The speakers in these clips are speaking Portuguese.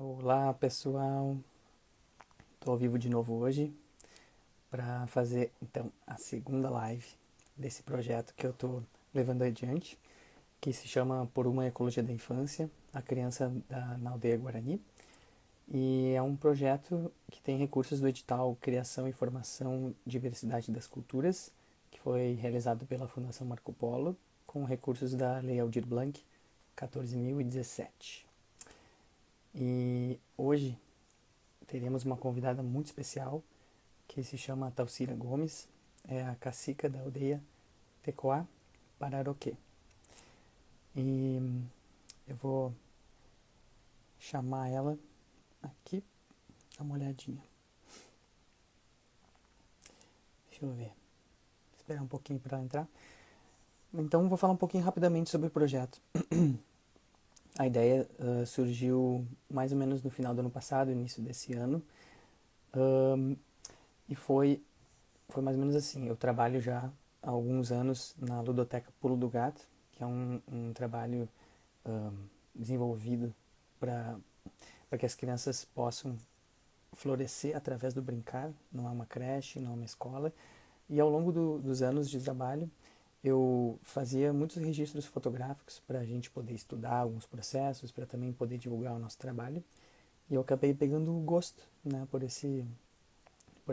Olá pessoal, estou ao vivo de novo hoje para fazer então a segunda live desse projeto que eu estou levando adiante, que se chama Por uma Ecologia da Infância, a criança na aldeia Guarani. E é um projeto que tem recursos do edital Criação e Formação Diversidade das Culturas, que foi realizado pela Fundação Marco Polo, com recursos da Lei Aldir Blanc 14.017. E hoje teremos uma convidada muito especial que se chama Talcira Gomes, é a cacica da aldeia Tecoá Pararoquê. E eu vou chamar ela aqui, dá uma olhadinha. Deixa eu ver, esperar um pouquinho para ela entrar. Então vou falar um pouquinho rapidamente sobre o projeto. A ideia surgiu mais ou menos no final do ano passado, início desse ano, e foi mais ou menos assim. Eu trabalho já há alguns anos na Ludoteca Pulo do Gato, que é um trabalho desenvolvido para que as crianças possam florescer através do brincar. Não é uma creche, não é uma escola. E ao longo dos anos de trabalho, eu fazia muitos registros fotográficos para a gente poder estudar alguns processos, para também poder divulgar o nosso trabalho. E eu acabei pegando gosto, né, por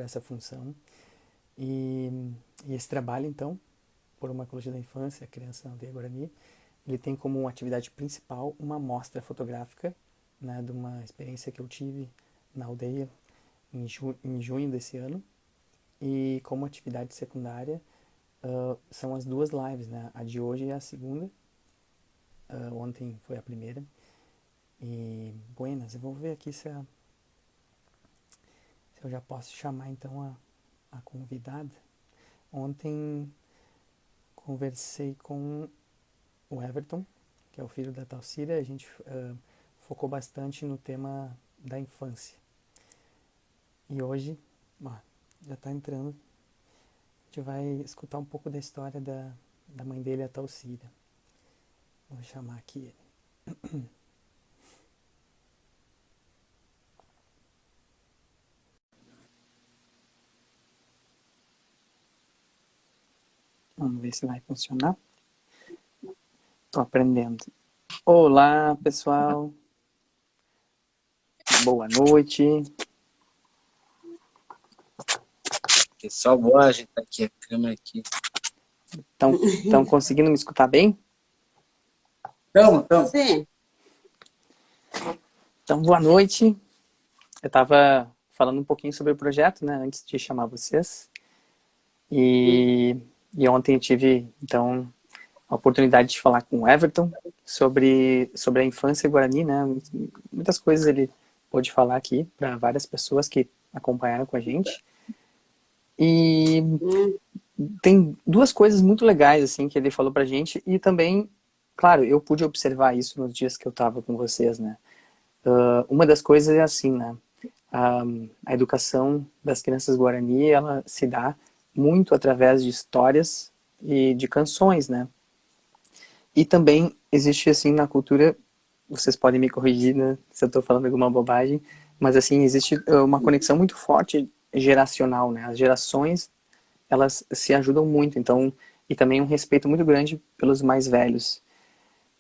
essa função. E esse trabalho, então, por uma ecologia da infância, a criança na aldeia Guarani, ele tem como atividade principal uma amostra fotográfica, né, de uma experiência que eu tive na aldeia em junho desse ano. E como atividade secundária, são as duas lives, né? A de hoje é a segunda, ontem foi a primeira. E, buenas, eu vou ver aqui se eu já posso chamar então a convidada. Ontem conversei com o Everton, que é o filho da Talcira. A gente focou bastante no tema da infância. E hoje, ó, já está entrando, a gente vai escutar um pouco da história da mãe dele, a Talcira. Vou chamar aqui ele. Vamos ver se vai funcionar. Estou aprendendo. Olá, pessoal. Boa noite. Pessoal, boa, ajeitar aqui a câmera aqui. Estão conseguindo me escutar bem? Estamos. Sim. Então, boa noite. Eu estava falando um pouquinho sobre o projeto, né, antes de chamar vocês. E ontem eu tive, então, a oportunidade de falar com o Everton sobre a infância guarani, né? Muitas coisas ele pôde falar aqui para várias pessoas que acompanharam com a gente. E tem duas coisas muito legais assim que ele falou pra gente, e também, claro, eu pude observar isso nos dias que eu estava com vocês, né? Uma das coisas é assim, né? A educação das crianças guarani, ela se dá muito através de histórias e de canções, né? E também existe assim na cultura, vocês podem me corrigir, né, se eu estou falando alguma bobagem, mas assim existe uma conexão muito forte geracional, né? As gerações, elas se ajudam muito, então, e também um respeito muito grande pelos mais velhos.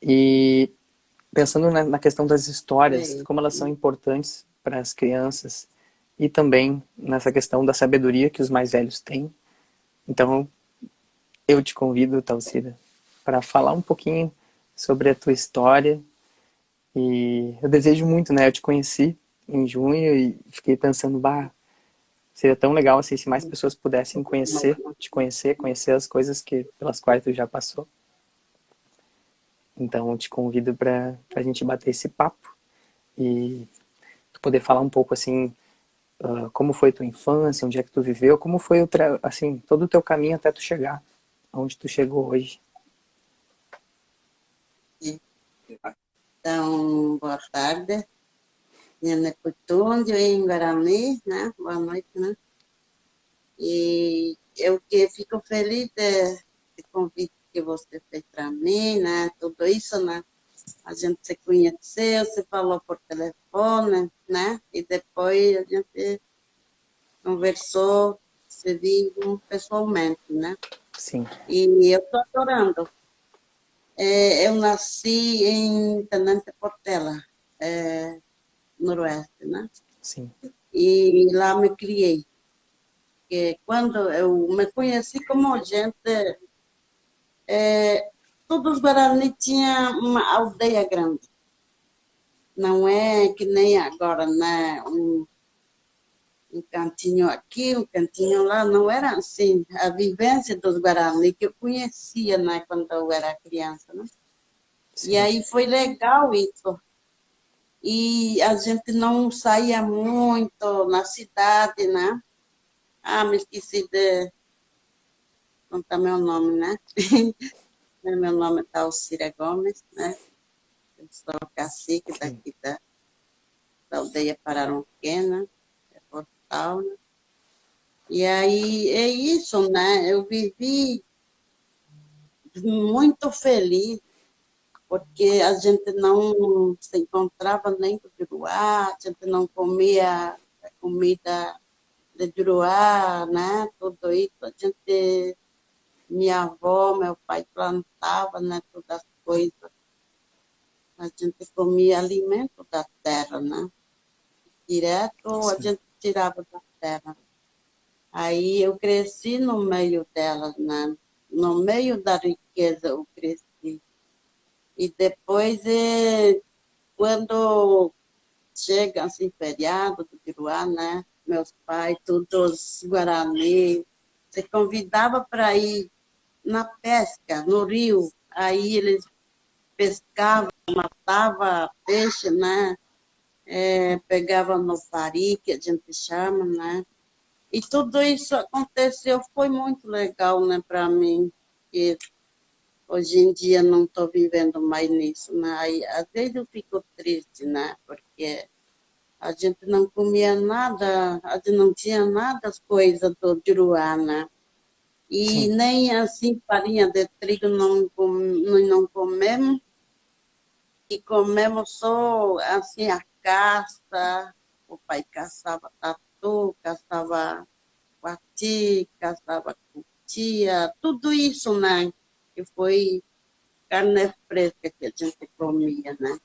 E pensando na questão das histórias, como elas são importantes para as crianças, e também nessa questão da sabedoria que os mais velhos têm. Então, eu te convido, Talcira, para falar um pouquinho sobre a tua história. E eu desejo muito, né? Eu te conheci em junho e fiquei pensando, bah, seria tão legal assim, se mais pessoas pudessem te conhecer as coisas pelas quais tu já passou. Então, eu te convido para a gente bater esse papo e tu poder falar um pouco assim, como foi tua infância, onde é que tu viveu, como foi assim, todo o teu caminho até tu chegar onde tu chegou hoje. Então, boa tarde. Minha nome é Cutundio, em Guarani, né? Boa noite, né? E eu que fico feliz de convite que você fez para mim, né? Tudo isso, né? A gente se conheceu, se falou por telefone, né? E depois a gente conversou, se viu pessoalmente, né? Sim, E eu estou adorando. Eu nasci em Tenente Portela, noroeste, né? sim, E lá me criei. Que quando eu me conheci como gente, todos os Guarani tinham uma aldeia grande. Não é que nem agora, né? Um cantinho aqui, um cantinho lá, não era assim. A vivência dos Guarani que eu conhecia, né, quando eu era criança, né? E sim, aí foi legal isso. E a gente não saía muito na cidade, né? Ah, me esqueci de contar meu nome, né? Meu nome é Alcira Gomes, né? Eu sou cacique sim, daqui da aldeia Pararonquena, é Portal, né? E aí é isso, né? Eu vivi muito feliz, porque a gente não se encontrava nem do Juruá, a gente não comia comida de Juruá, né? Tudo isso, a gente, minha avó, meu pai plantava, né? Todas as coisas, a gente comia alimento da terra, né? Direto a sim, gente tirava da terra. Aí eu cresci no meio delas, né? No meio da riqueza eu cresci. E depois, quando chega assim, feriado do Piruá, né? Meus pais, todos Guarani, se convidava para ir na pesca, no rio. Aí eles pescavam, matavam peixe, né? Pegava no pari, que a gente chama, né? E tudo isso aconteceu, foi muito legal, né, para mim. E hoje em dia não estou vivendo mais nisso, né? Aí, às vezes eu fico triste, né? Porque a gente não comia nada, a gente não tinha nada as coisas do Juruá, né? E sim, nem assim farinha de trigo não comemos, e comemos só assim a caça, o pai caçava tatu, caçava guati, caçava cutia, tudo isso, né? Que foi carne fresca que a gente comia, né?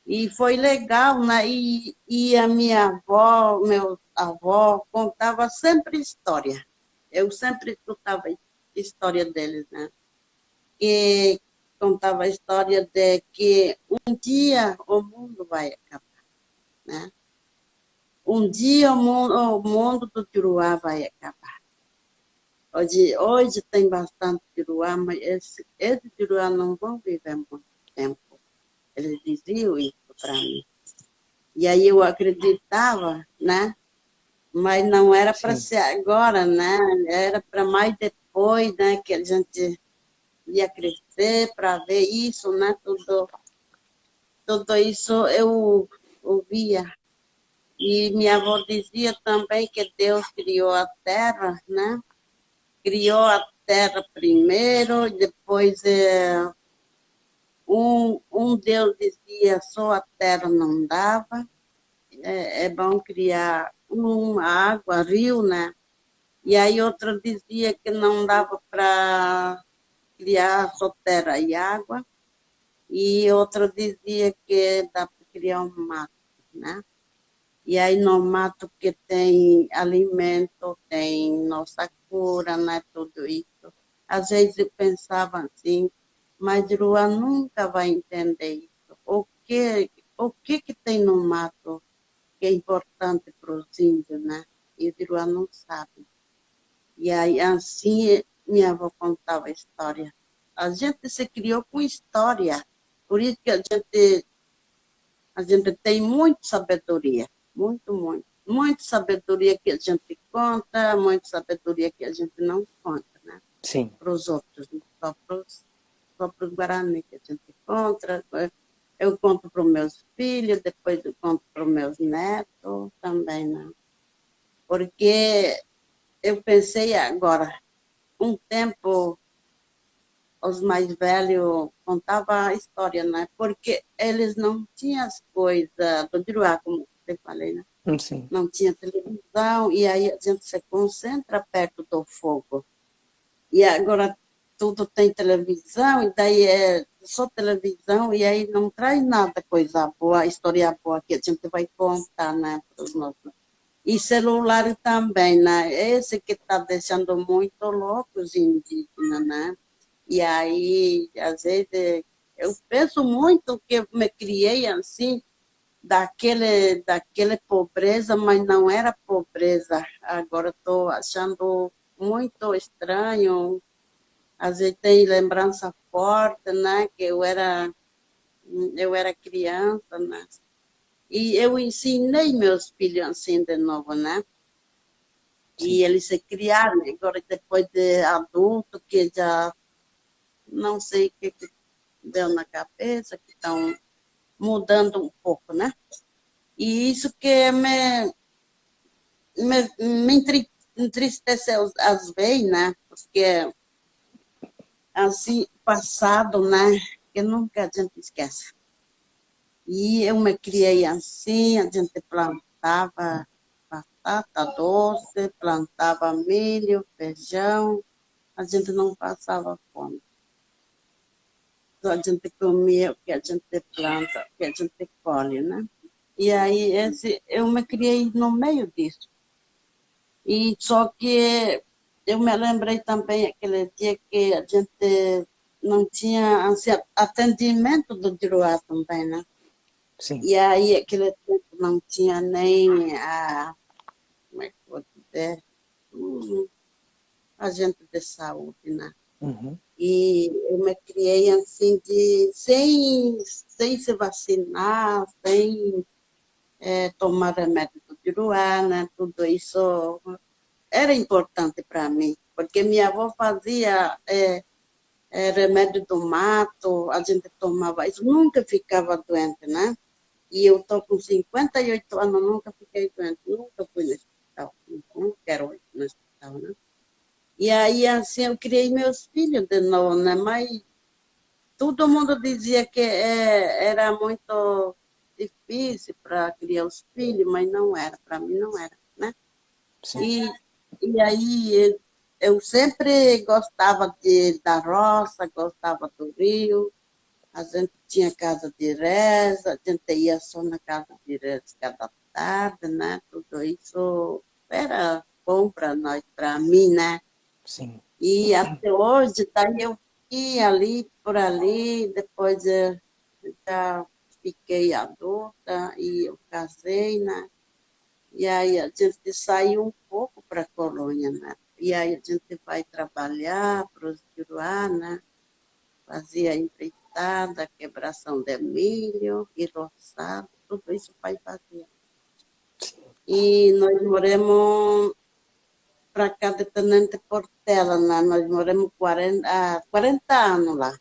E foi legal, né? E a minha avó, meu avó, contava sempre história. Eu sempre escutava a história deles, né? E contava a história de que um dia o mundo vai acabar, né? Um dia o mundo do Juruá vai acabar. Hoje tem bastante Juruá, mas esse Juruá não vão viver muito tempo. Eles diziam isso para mim. E aí eu acreditava, né? Mas não era para sim, ser agora, né? Era para mais depois, né? Que a gente ia crescer para ver isso, né? Tudo isso eu ouvia. E minha avó dizia também que Deus criou a terra, né? Criou a terra primeiro, depois um Deus dizia só a terra não dava, é bom criar uma água, rio, né? E aí outra dizia que não dava para criar só terra e água, e outra dizia que dá para criar um mato, né? E aí no mato que tem alimento, tem nossa cura, né? Tudo isso. Às vezes eu pensava assim, mas Lua nunca vai entender isso. O que tem no mato que é importante para os índios, né? E Lua não sabe. E aí, assim, minha avó contava a história. A gente se criou com história. Por isso que a gente tem muita sabedoria. Muito, muito. Muita sabedoria que a gente conta, muita sabedoria que a gente não conta, né? sim, Para os outros, só para os Guarani que a gente conta. Eu conto para os meus filhos, depois eu conto para os meus netos também, né? Porque eu pensei agora, um tempo os mais velhos contavam a história, né? Porque eles não tinham as coisas do Juruá, como eu falei, né? Sim. Não tinha televisão, e aí a gente se concentra perto do fogo. E agora tudo tem televisão, e daí é só televisão, e aí não traz nada coisa boa, história boa que a gente vai contar, né, para os nossos. E celular também, né? Esse que está deixando muito louco os indígenas, né? E aí, às vezes, eu penso muito que eu me criei assim, daquele pobreza, mas não era pobreza. Agora estou achando muito estranho. Às vezes tem lembrança forte, né? Que eu era criança, né? E eu ensinei meus filhos assim de novo, né? Sim. E eles se criaram, agora depois de adulto, que já não sei o que deu na cabeça, que estão mudando um pouco, né? E isso que me entristeceu às vezes, né? Porque assim, passado, né? Que nunca a gente esquece. E eu me criei assim, a gente plantava batata doce, plantava milho, feijão, a gente não passava fome. A gente comia o que a gente planta, o que a gente colhe, né? E aí eu me criei no meio disso. E só que eu me lembrei também aquele dia que a gente não tinha assim, atendimento do Juruá também, né? Sim. E aí aquele tempo não tinha nem como é que eu vou dizer, agente de saúde, né? Uhum. E eu me criei assim, sem se vacinar, sem tomar remédio do Juruá, né? Tudo isso era importante para mim, porque minha avó fazia remédio do mato, a gente tomava isso, nunca ficava doente, né? E eu estou com 58 anos, nunca fiquei doente, nunca fui no hospital, não quero ir no hospital, né? E aí, assim, eu criei meus filhos de novo, né? Mas todo mundo dizia que era muito difícil para criar os filhos, mas não era, para mim não era, né? Sim. E aí eu sempre gostava da roça, gostava do rio, a gente tinha casa de reza, a gente ia só na casa de reza cada tarde, né? Tudo isso era bom para nós, para mim, né? Sim. E até hoje, daí eu ia ali, por ali, depois já fiquei adulta e eu casei, né? E aí a gente saiu um pouco para a colônia, né? E aí a gente vai trabalhar para os Juruá, né? Fazia empreitada, quebração de milho e roçado, tudo isso o pai fazia. E nós moramos para cá de Tenente Portela, né? Nós moramos 40 anos lá.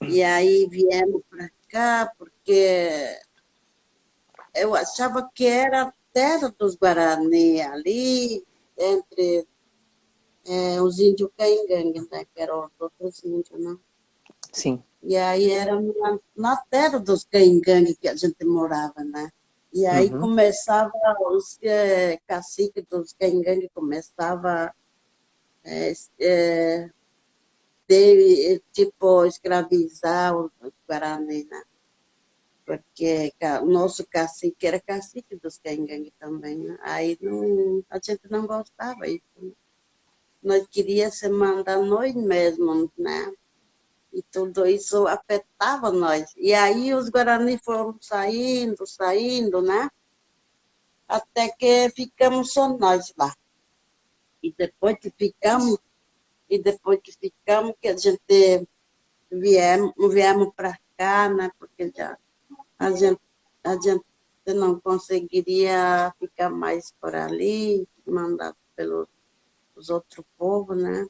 E aí viemos para cá porque eu achava que era a terra dos Guarani, ali entre os índios Caingangue, né? Que eram os outros índios, né? Sim. E aí era na terra dos Caingangue que a gente morava, né? E aí Uhum. começava os caciques dos Caingangue começava tipo escravizar os Guarani, né? Porque o nosso cacique era cacique dos Caingangue também, né? Aí não, a gente não gostava disso, né? Nós queríamos se mandar nós mesmos, né? E tudo isso afetava nós. E aí os Guarani foram saindo, né? Até que ficamos só nós lá. E depois que ficamos, que a gente viemos para cá, né? Porque já a gente não conseguiria ficar mais por ali, mandado pelos outros povos, né?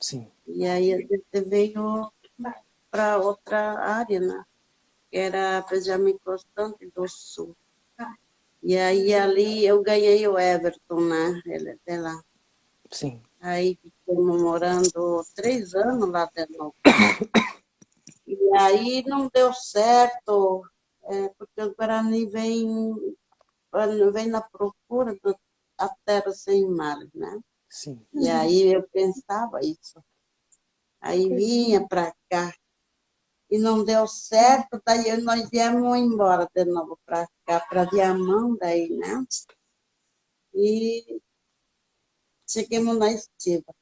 Sim. E aí a gente veio para outra área, né? Que era Benjamin Constante do Sul. E aí ali eu ganhei o Everton, né? Ele é de lá. Sim. Aí ficamos morando 3 anos lá de novo. E aí não deu certo, porque o Guarani vem na procura da terra sem mar, né? Sim. E aí eu pensava isso. Aí vinha para cá e não deu certo, daí nós viemos embora de novo para cá, para Viamão, daí, né? E chegamos na Estiva.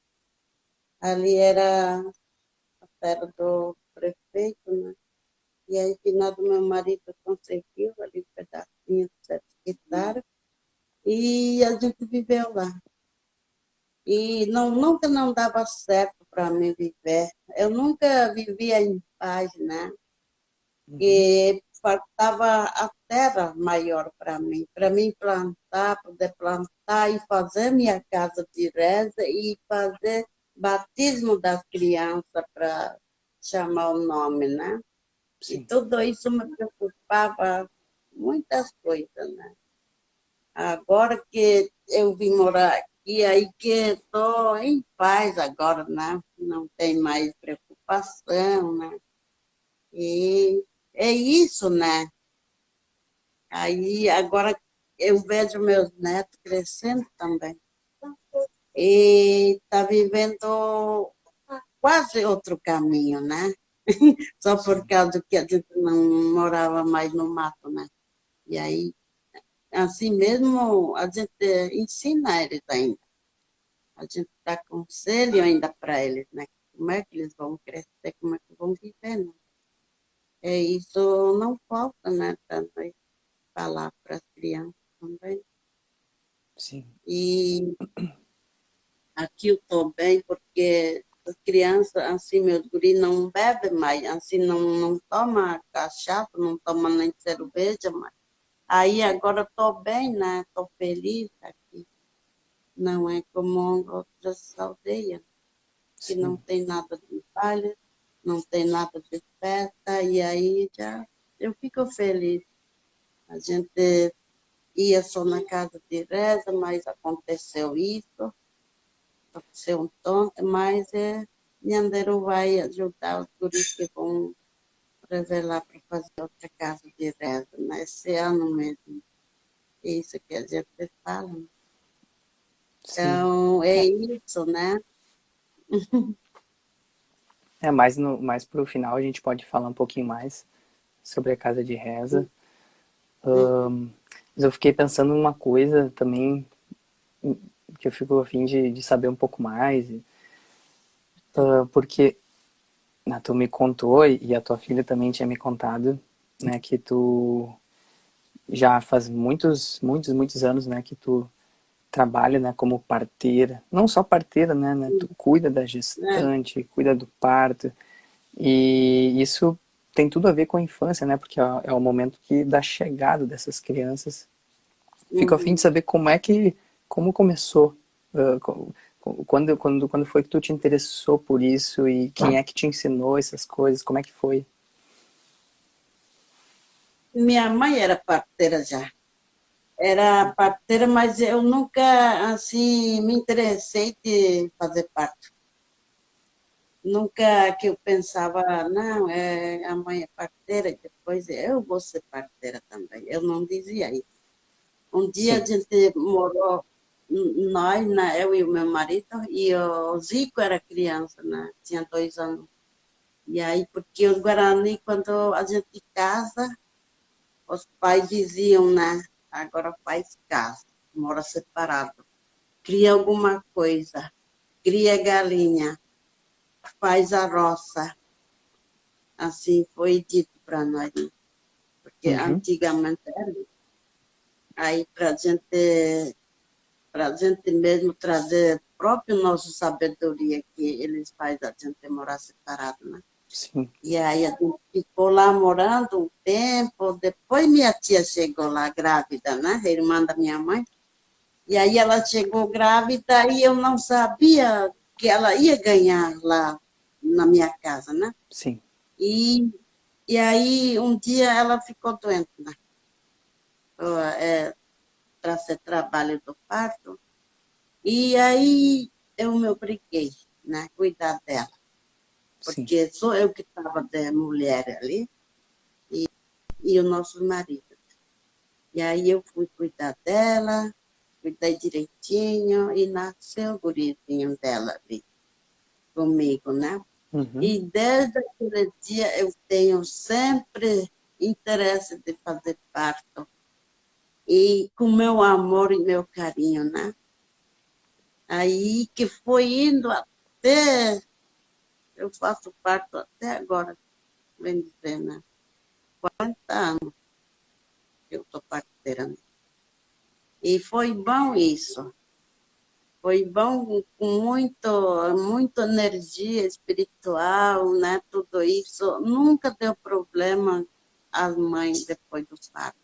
Ali era a terra do prefeito, né? E aí, final do meu marido conseguiu ali um pedacinho de 7 hectares e a gente viveu lá. E nunca não dava certo para mim viver. Eu nunca vivia em paz, né? E faltava a terra maior para mim plantar, poder plantar e fazer minha casa de reza e fazer batismo das crianças para chamar o nome, né? E Sim. tudo isso me preocupava muitas coisas, né? Agora que eu vim morar aqui, aí que estou em paz agora, né? Não tem mais preocupação, né? E é isso, né? Aí agora eu vejo meus netos crescendo também. E está vivendo quase outro caminho, né? Só por causa que a gente não morava mais no mato, né? E aí, assim mesmo, a gente ensina eles ainda. A gente dá conselho ainda para eles, né? Como é que eles vão crescer, como é que vão viver, né? É isso não falta, né? Para nós falar para as crianças também. Sim. E aqui eu estou bem porque as crianças, assim, meus guris não bebem mais, assim, não toma cachaça, não toma nem cerveja mais. Aí agora estou bem, né? Estou feliz aqui. Não é como outras aldeias, que não Sim. tem nada de baile, não tem nada de festa, e aí já eu fico feliz. A gente ia só na casa de reza, mas aconteceu isso, aconteceu um tonto, mas Nhanderu vai ajudar os guris que vão revelar para fazer outra casa de reza, nesse ano mesmo. É isso que a gente fala. Sim. Então, é isso, né? Mais pro final a gente pode falar um pouquinho mais sobre a casa de reza. Mas eu fiquei pensando numa coisa também que eu fico a fim de saber um pouco mais. Porque tu me contou e a tua filha também tinha me contado, né, que tu já faz muitos anos, né, que tu trabalha, né, como parteira. Não só parteira, né, tu cuida da É, gestante, cuida do parto. E isso tem tudo a ver com a infância, né, porque é o momento da chegada dessas crianças. Fico a fim de uhum. saber como começou, quando foi que tu te interessou por isso e quem é que te ensinou essas coisas, como é que foi? Minha mãe era parteira já. Era parteira, mas eu nunca, assim, me interessei de fazer parto. Nunca que eu pensava, não, a mãe é parteira, e depois eu vou ser parteira também. Eu não dizia isso. Um dia a Sim, gente morou, nós, né, eu e o meu marido, e o Zico era criança, né? Tinha 2 anos. E aí, porque os Guarani, quando a gente casa, os pais diziam, né? Agora faz casa, mora separado. Cria alguma coisa, cria galinha, faz a roça. Assim foi dito para nós, né? Porque uhum, antigamente era aí para gente mesmo trazer próprio nossa sabedoria que eles fazem a gente morar separado, né? sim, E aí a gente ficou lá morando um tempo, depois minha tia chegou lá grávida, né? A irmã da minha mãe. E aí ela chegou grávida e eu não sabia que ela ia ganhar lá na minha casa, né? sim, E, e aí um dia ela ficou doente, né? Para ser trabalho do parto. E aí eu me obriguei, né, a cuidar dela, Sim. porque sou eu que estava de mulher ali e o nosso marido. E aí eu fui cuidar dela, cuidei direitinho e nasceu o gurizinho dela ali comigo, né? Uhum. E desde aquele dia eu tenho sempre interesse de fazer parto. E com meu amor e meu carinho, né? Aí que foi indo até, eu faço parto até agora, bem dizer, né? 40 anos que eu estou parteira, né? E foi bom isso. Foi bom com muita energia espiritual, né? Tudo isso. Nunca deu problema às mães depois do parto.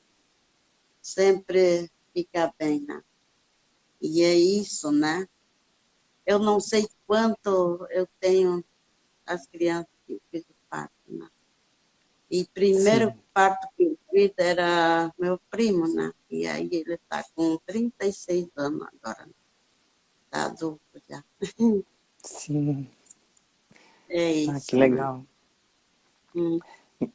Sempre fica bem, né? E é isso, né? Eu não sei quanto eu tenho as crianças que fiz o parto, né? E primeiro Sim. parto que eu fiz era meu primo, né? E aí ele está com 36 anos agora, né? Tá adulto já. Sim. É Ah, que isso, né? legal. Hum.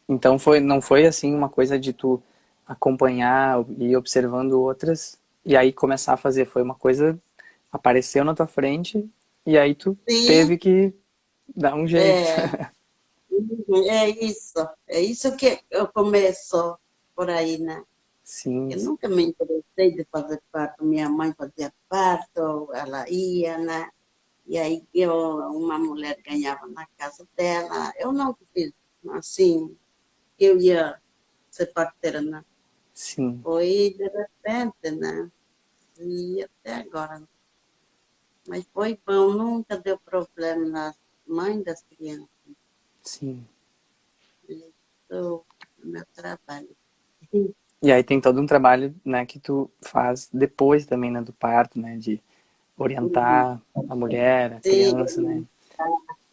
Então não foi assim uma coisa de tu acompanhar e ir observando outras e aí começar a fazer. Foi uma coisa, apareceu na tua frente e aí tu Sim, teve que dar um jeito. é, é isso. É isso que eu começo por aí, né? Sim, Eu nunca me interessei de fazer parto. Minha mãe fazia parto, ela ia, né? E aí uma mulher ganhava na casa dela. Eu não fiz assim, eu ia ser parteira, né? sim, Foi de repente, né? E até agora. Mas foi bom, nunca deu problema nas mães das crianças. sim. Isso é meu trabalho. E aí tem todo um trabalho, né, que tu faz depois também, né, do parto, né, de orientar a mulher, a criança, né. Sim,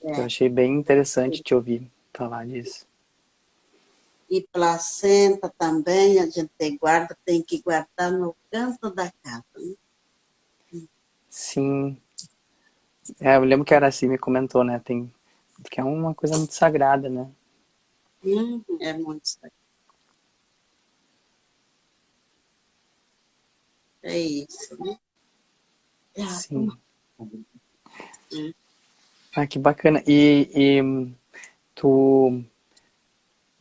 Eu é. achei bem interessante te ouvir falar disso. E placenta também, a gente guarda, tem que guardar no canto da casa. Né? Sim, é, eu lembro que a Araci me comentou, né, porque é uma coisa muito sagrada, né. É muito sagrado. É isso. Né? Ah, Sim. hum. Ah, que bacana. E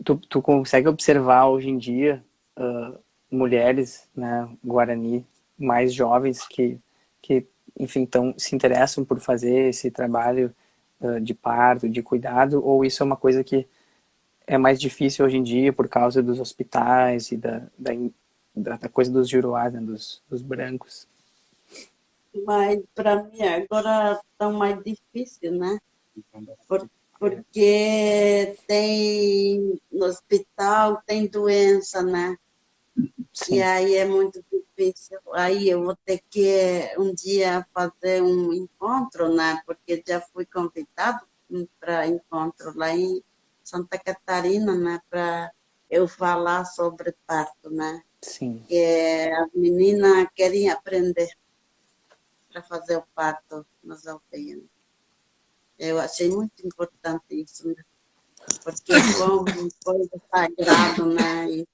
tu, tu consegue observar hoje em dia mulheres, né, Guarani, mais jovens que enfim, se interessam por fazer esse trabalho de parto, de cuidado, ou isso é uma coisa que é mais difícil hoje em dia por causa dos hospitais e da coisa dos juruás, né, dos brancos? Mas para mim agora está mais difícil, né? Por- Porque tem no hospital, tem doença, né? E Sim, aí é muito difícil. Aí eu vou ter que um dia fazer um encontro, né? Porque já fui convidado para encontro lá em Santa Catarina, né? Para eu falar sobre parto, né? sim, Que as meninas querem aprender para fazer o parto nas aldeias. Eu achei muito importante isso, né? Porque é como coisa sagrada, né? E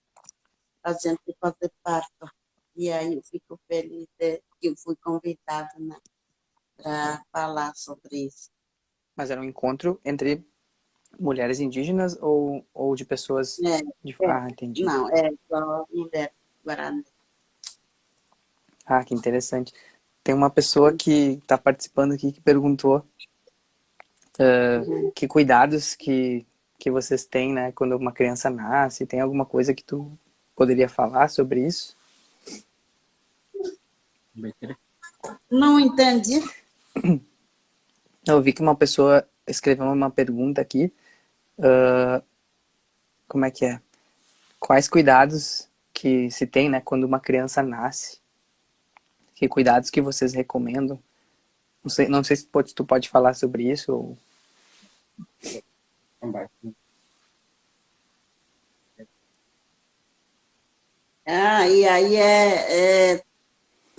a gente fazer parto. E aí eu fico feliz de que eu fui convidada, né, para falar sobre isso. mas era um encontro entre mulheres indígenas ou de pessoas É, de... é, Ah, entendi. não, é só mulher guarani. Ah, que interessante. Tem uma pessoa que está participando aqui que perguntou Uhum. que cuidados que vocês têm, né, quando uma criança nasce. Tem alguma coisa que tu poderia falar sobre isso? Não entendi. Eu vi que uma pessoa escreveu uma pergunta aqui. Como é que é? Quais cuidados que se tem, né, quando uma criança nasce? Que cuidados que vocês recomendam? Não sei se tu pode falar sobre isso. Ah, e aí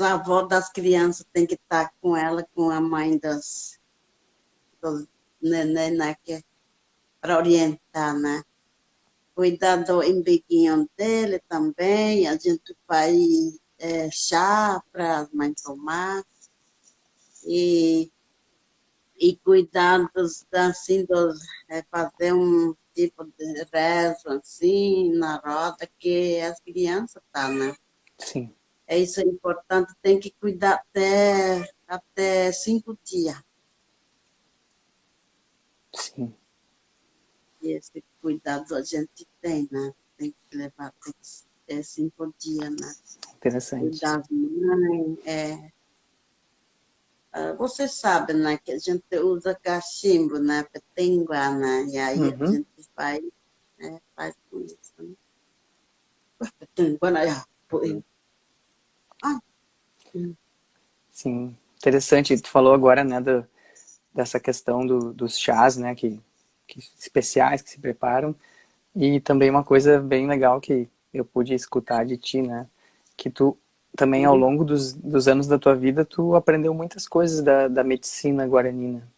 a avó das crianças tem que estar com ela, com a mãe dos neném, né, para orientar, né? Cuidar do umbiguinho dele também, a gente faz chá para as mães tomar, e, e cuidar assim, fazer um tipo de rezo, assim, na roda, que as crianças estão, né? Sim, É isso é importante, tem que cuidar até 5 dias. sim, E esse cuidado a gente tem, né? Tem que levar 5 dias, né? interessante. Cuidar das mães. Você sabe, né, que a gente usa cachimbo, né? Petenguá, né? E aí a Uhum. gente faz com isso, né? Petenguá, né? Ah, Sim, interessante. Tu falou agora, né, dessa questão dos chás, né, que especiais que se preparam. E também uma coisa bem legal que eu pude escutar de ti, né, que tu também ao longo dos anos da tua vida, tu aprendeu muitas coisas da medicina guaranina.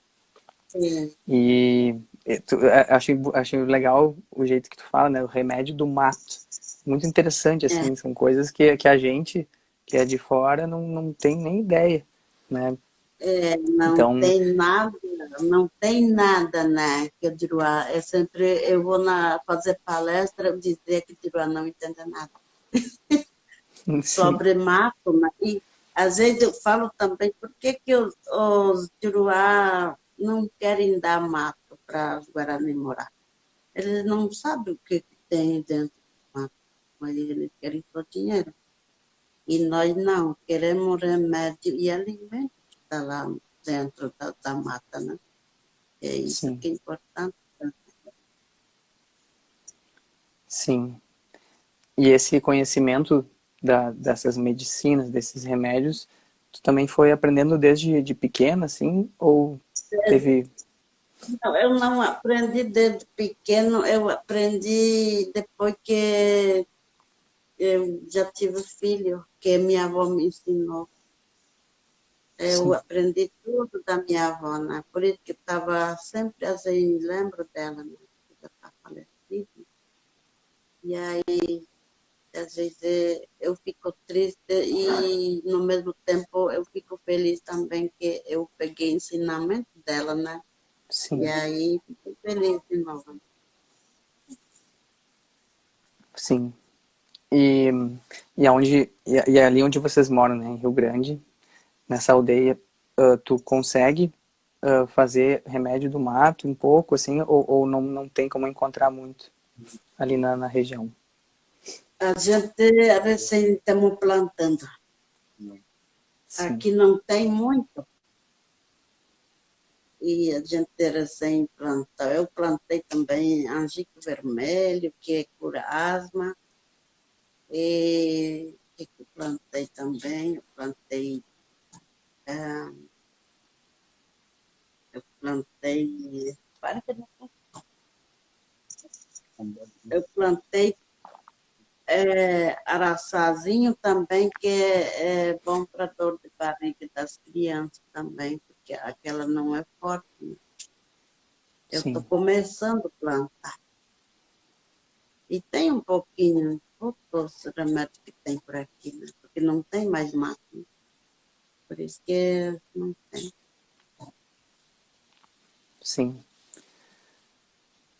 sim, E achei legal o jeito que tu fala, né, o remédio do mato. Muito interessante, é. assim, são coisas que a gente, que é de fora, não tem nem ideia, né? Não Então, tem nada, não tem nada, né? Que eu digo, eu vou fazer palestra, eu dizer que digo, não entendo nada sim, sobre mato, né? E às vezes eu falo também, por que que os Juruá não querem dar mato para os Guarani morar? Eles não sabem o que tem dentro do mato, mas eles querem só dinheiro. E nós não, queremos remédio e alimento que está lá dentro da mata, né? É isso sim, que é importante. sim. E esse conhecimento dessas medicinas, desses remédios, tu também foi aprendendo desde de pequena, assim? Ou teve... Não, eu não aprendi desde pequeno, eu aprendi depois que eu já tive filho, que minha avó me ensinou. Eu Sim, aprendi tudo da minha avó, né? Por isso que estava sempre assim, lembro dela, né? Que já está falecida. E aí, às vezes, eu fico triste e, no mesmo tempo, eu fico feliz também que eu peguei ensinamento dela, né? E sim, aí, fico feliz de novo. sim. E, e ali onde vocês moram, né, em Rio Grande, nessa aldeia, tu consegue fazer remédio do mato um pouco, assim, ou não tem como encontrar muito ali na região? A gente recém estamos plantando. Sim, Aqui não tem muito. E a gente recém planta. Eu plantei também angico vermelho, que cura asma. E o que eu plantei também? Ah, eu plantei. Para que eu não- Eu plantei araçazinho também, que é bom para dor de barriga das crianças também, porque aquela não é forte, né? Eu estou sim, começando a plantar. E tem um pouquinho, poucos remédios que tem por aqui, né? Porque não tem mais mato, né? Por isso que não tem. sim.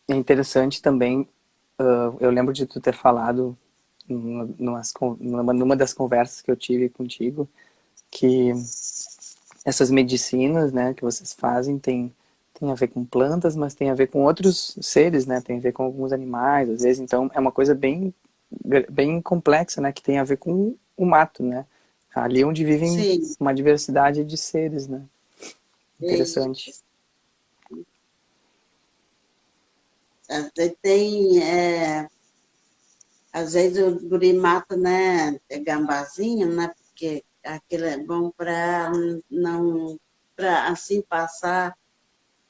É interessante também, eu lembro de tu ter falado numa das conversas que eu tive contigo, que essas medicinas, né, que vocês fazem tem a ver com plantas, mas tem a ver com outros seres, né, tem a ver com alguns animais, às vezes, então é uma coisa bem complexa, né, que tem a ver com o mato, né, ali onde vivem Sim, uma diversidade de seres, né, é interessante. isso. Tem, às vezes o guri mata, né, gambazinho, né, porque aquilo é bom para não, para assim passar,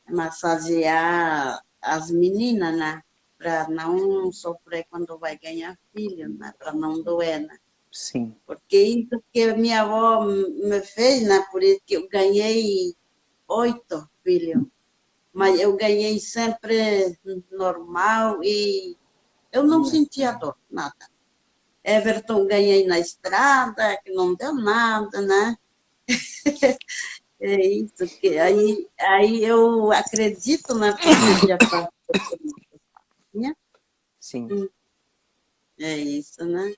massagear as meninas, né, para não sofrer quando vai ganhar filho, né, para não doer, né. Sim. Porque isso que minha avó me fez, né? Por isso que eu ganhei 8 filhos. Mas eu ganhei sempre normal e eu não sentia dor, nada. Everton ganhei na estrada, que não deu nada, né? É isso que aí eu acredito, né? Porque já passou por minha. Sim. É isso, né?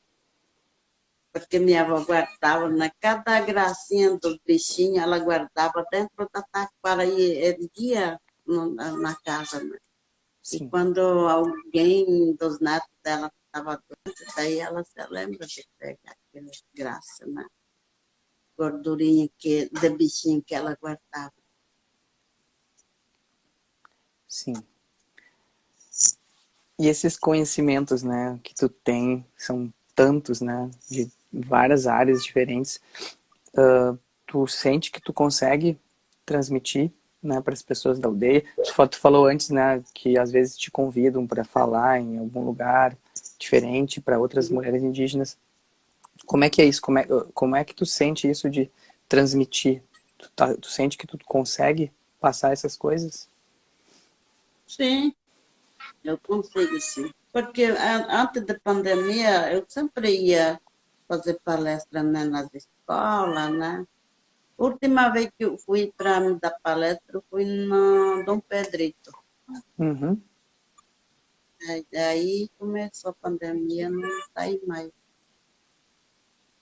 Porque minha avó guardava, né? Cada gracinha do bichinho, ela guardava dentro da taquara e erguia na casa, né? E Sim. quando alguém dos netos dela estava doente, daí ela se lembra de pegar aquela graça, né? Gordurinha de bichinho que ela guardava. Sim. E esses conhecimentos, né, que tu tem, são tantos, né, de várias áreas diferentes, tu sente que tu consegue transmitir, né, para as pessoas da aldeia? Tu falou antes, né, que às vezes te convidam para falar em algum lugar diferente para outras mulheres indígenas. Como é que é isso? Como é que tu sente isso de transmitir? Tu sente que tu consegue passar essas coisas? Sim, eu consigo, sim. Porque antes da pandemia, eu sempre ia fazer palestra, né, nas escolas, né? A última vez que eu fui para me dar palestra, eu fui no Dom Pedrito. Uhum. Aí começou a pandemia, não saí mais.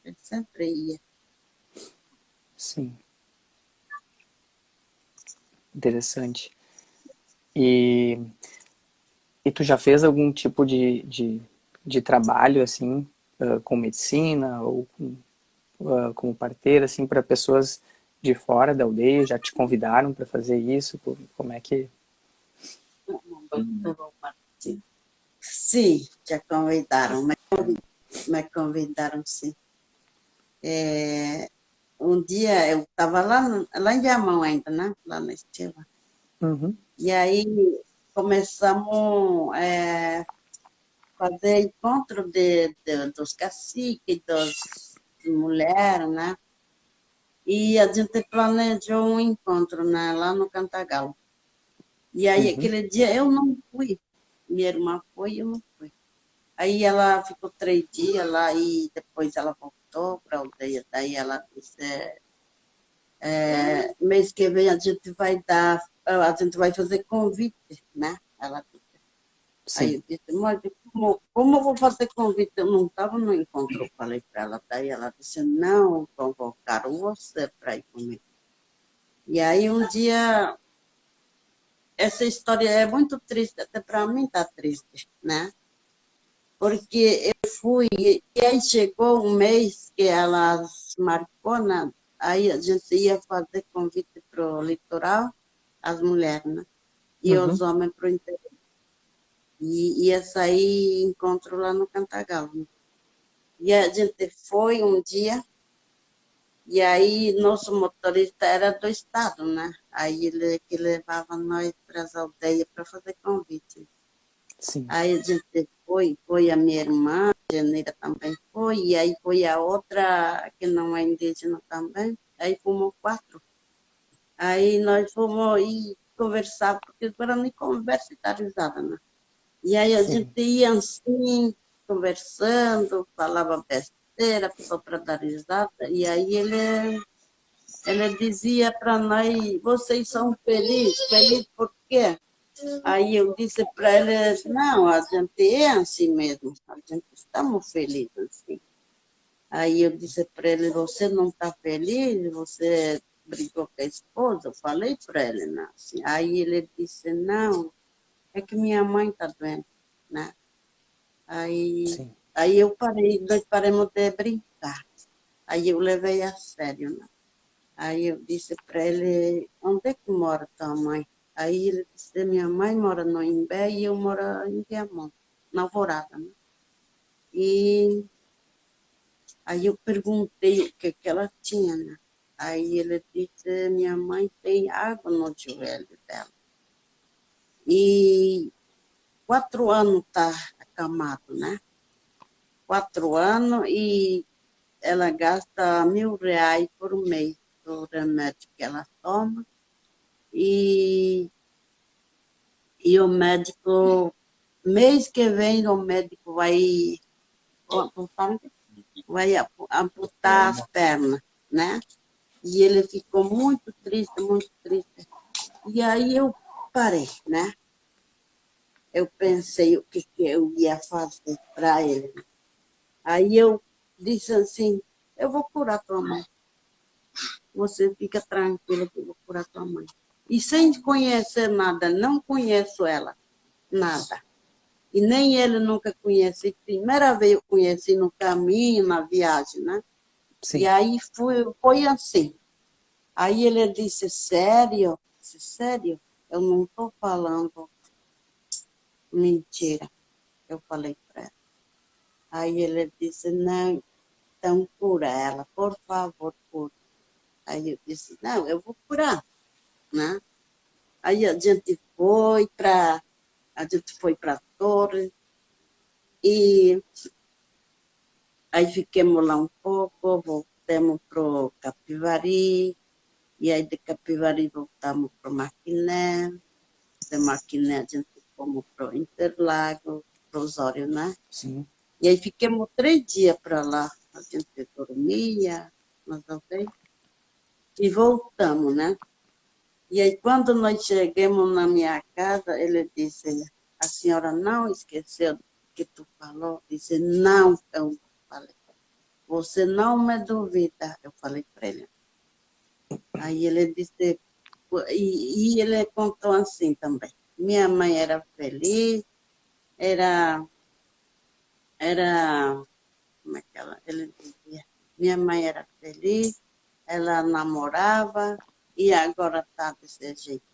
Eu sempre ia. Sim, interessante. E, e tu já fez algum tipo de trabalho, assim, com medicina ou como parteira, assim, para pessoas de fora da aldeia? Já te convidaram para fazer isso? Como é que... Sim, já convidaram, me convidaram, sim. Um dia eu estava lá em Viamão ainda, né? Lá na Estila. Uhum. E aí começamos fazer encontro dos caciques, das mulheres, né? E a gente planejou um encontro, né? Lá no Cantagalo. E aí Uhum. aquele dia eu não fui. Minha irmã foi e eu não fui. Aí ela ficou 3 dias lá e depois ela voltou para a aldeia. Daí ela disse, mês que vem a gente vai fazer convite, né? Ela disse. Aí Sim, eu disse, mas como eu vou fazer convite? Eu não estava no encontro, eu falei para ela. Daí ela disse, não, convocaram você para ir comigo. E aí um dia, essa história é muito triste, até para mim tá triste, né? Porque eu fui, e aí chegou um mês que elas marcou, né? Aí a gente ia fazer convite para o litoral, as mulheres, né? E os uhum. homens para o interior. E ia sair encontro lá no Cantagalo, né? E a gente foi um dia, e aí nosso motorista era do estado, né? Aí ele que levava nós para as aldeias para fazer convite. Sim, Aí a gente foi a minha irmã, a Janeira também foi, e aí foi a outra que não é indígena também. Aí fomos 4. Aí nós fomos ir conversar, porque o Guarani conversa e dá risada, né? E aí a gente sim, ia assim, conversando, falava besteira, só para dar risada, e aí ele dizia para nós, vocês são felizes, felizes por quê? Aí eu disse para eles, não, a gente é assim mesmo, a gente estamos felizes assim. Aí eu disse para ele, você não está feliz? Você brigou com a esposa? Eu falei para ele, né? Assim. Aí ele disse, não, é que minha mãe está doente, né? Aí, sim, aí eu parei, nós paramos de brincar. Aí eu levei a sério, né? Aí eu disse para ele, onde é que mora tua mãe? Aí ele disse, minha mãe mora no Imbé e eu moro em Viamão, na Alvorada, né? E aí eu perguntei o que ela tinha, né? Aí ele disse, minha mãe tem água no joelho dela. E 4 anos tá acamado, né? 4 anos e ela gasta R$ 1.000 por mês do remédio que ela toma. E o médico, mês que vem, o médico vai amputar as pernas, né? E ele ficou muito triste, muito triste. E aí eu parei, né? Eu pensei o que eu ia fazer para ele. Aí eu disse assim, eu vou curar tua mãe. Você fica tranquila que eu vou curar tua mãe. E sem conhecer nada, não conheço ela, nada. E nem ele nunca conheci. Primeira vez eu conheci no caminho, na viagem, né? Sim. E aí foi assim. Aí ele disse, sério? Eu disse, sério? Eu não estou falando mentira. Eu falei para ela. Aí ele disse, não, então cura ela, por favor, cura. Aí eu disse, não, eu vou curar, né? Aí a gente foi para a torre e aí ficamos lá um pouco, voltamos para o Capivari, e aí de Capivari voltamos para o Maquiné, de Maquiné a gente fomos para o Interlagos, para Osório, né? Sim. E aí ficamos 3 dias para lá, a gente dormia, nós e voltamos, né? E aí, quando nós chegamos na minha casa, ele disse, a senhora não esqueceu do que tu falou? Disse, não, eu falei. Você não me duvida, eu falei para ele. Aí ele disse, e ele contou assim também. Minha mãe era feliz, era, como é que ele dizia? Minha mãe era feliz, ela namorava, e agora está desse jeito,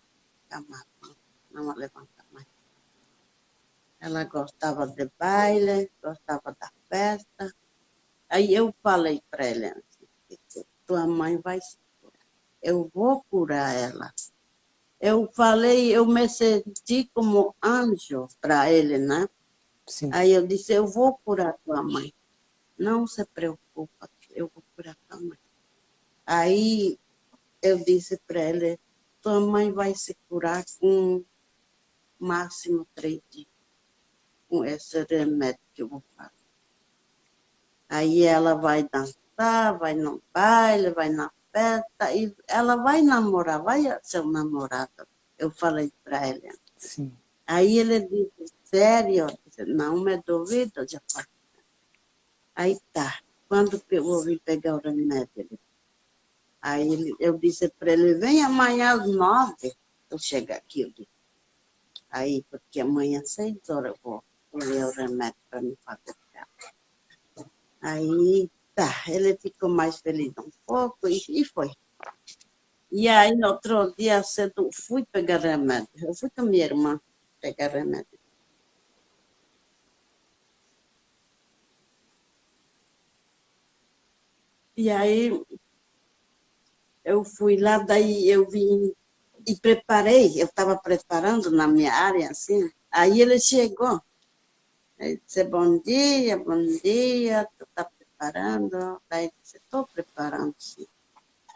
amada, não levanta mais. Ela gostava de baile, gostava da festa. Aí eu falei para ele assim, tua mãe vai se curar. Eu vou curar ela. Eu falei, eu me senti como anjo para ele, né? Sim. Aí eu disse, eu vou curar tua mãe. Não se preocupa, eu vou curar tua mãe. Aí eu disse para ele, tua mãe vai se curar com máximo 3 dias, com esse remédio que eu vou fazer. Aí ela vai dançar, vai no baile, vai na festa, e ela vai namorar, vai ser um namorado. Eu falei para ele. Sim. Aí ele disse, sério? Eu disse, não me duvido, já falei. Aí tá, quando eu vou vir pegar o remédio? Aí eu disse para ele, vem amanhã às 9, eu chego aqui, eu disse. Aí, porque amanhã às 6 horas eu vou colher o remédio para me fazer. Aí, tá, ele ficou mais feliz um pouco e foi. E aí, no outro dia cedo, fui pegar remédio. Eu fui com minha irmã pegar remédio. E aí, eu fui lá, daí eu vim e preparei, eu estava preparando na minha área, assim. Aí ele chegou. Ele disse, bom dia, tu está preparando? Daí disse, estou preparando, sim.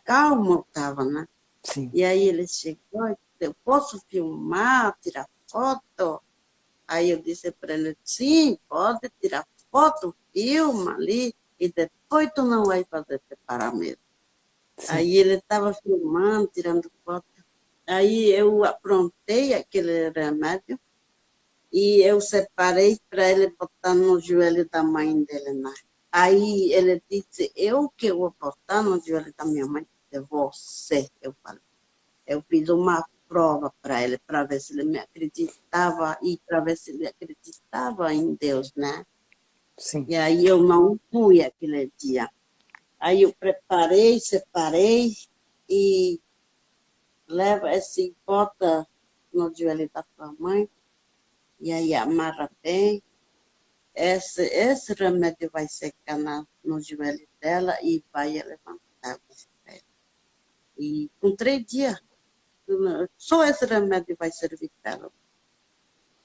Calma eu estava, né? Sim. E aí ele chegou e disse, eu posso filmar, tirar foto? Aí eu disse para ele, sim, pode tirar foto, filma ali, e depois tu não vai fazer preparar mesmo. Sim. Aí ele estava filmando, tirando foto. Aí eu aprontei aquele remédio e eu separei para ele botar no joelho da mãe dele, né? Aí ele disse, eu que vou botar no joelho da minha mãe, é você, eu falei. Eu fiz uma prova para ele, para ver se ele me acreditava e para ver se ele acreditava em Deus, né? Sim. E aí eu não fui aquele dia. Aí eu preparei, separei e leva esse, bota no joelho da tua mãe e aí amarra bem. Esse remédio vai secar no joelho dela e vai levantar. E com 3 dias, só esse remédio vai servir para ela.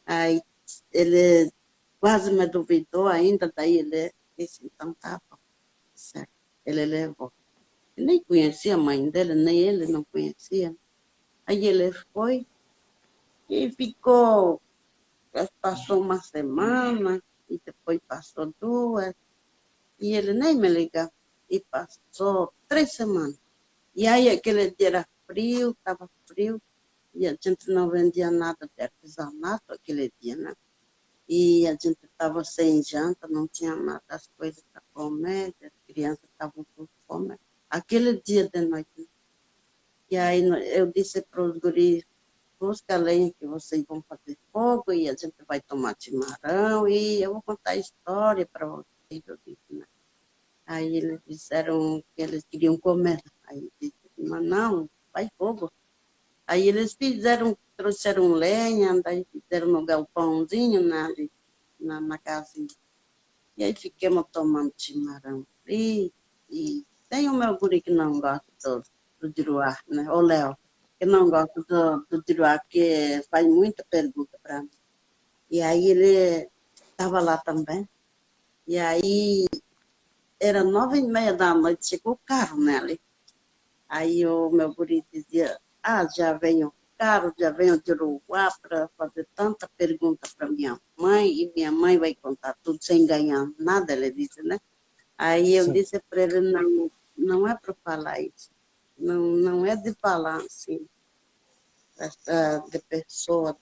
Aí ele quase me duvidou ainda, daí ele disse, então tá bom, certo. ele levou. Eu nem conhecia a mãe dele, nem ele não conhecia. Aí ele foi e ficou, passou uma semana, e depois passou 2, e ele nem me ligava. E passou 3 semanas. E aí aquele dia era frio, estava frio, e a gente não vendia nada de artesanato aquele dia, né? E a gente estava sem janta, não tinha nada, as coisas para comer, as crianças estavam com fome. Aquele dia de noite, né? E aí eu disse para os guris, busca a lenha que vocês vão fazer fogo e a gente vai tomar chimarrão e eu vou contar a história para vocês. Eu disse, né? Aí eles disseram que eles queriam comer. Aí eu disse, mas não, vai fogo. Aí eles trouxeram lenha, daí fizeram no galpãozinho na casinha. E aí ficamos tomando chimarrão frio. E tem o meu guri que não gosta do Diruá, né? O Léo, que não gosta do Diruá, porque faz muita pergunta para mim. E aí ele estava lá também. E aí era 9h30 da noite, chegou o carro nele. Aí o meu guri dizia, já vem o carro, já vem de Uruguai para fazer tanta pergunta para minha mãe, e minha mãe vai contar tudo sem ganhar nada, ele disse, né? Aí eu Sim. disse para ele, não, não é para falar isso. Não, não é de falar assim, de pessoa.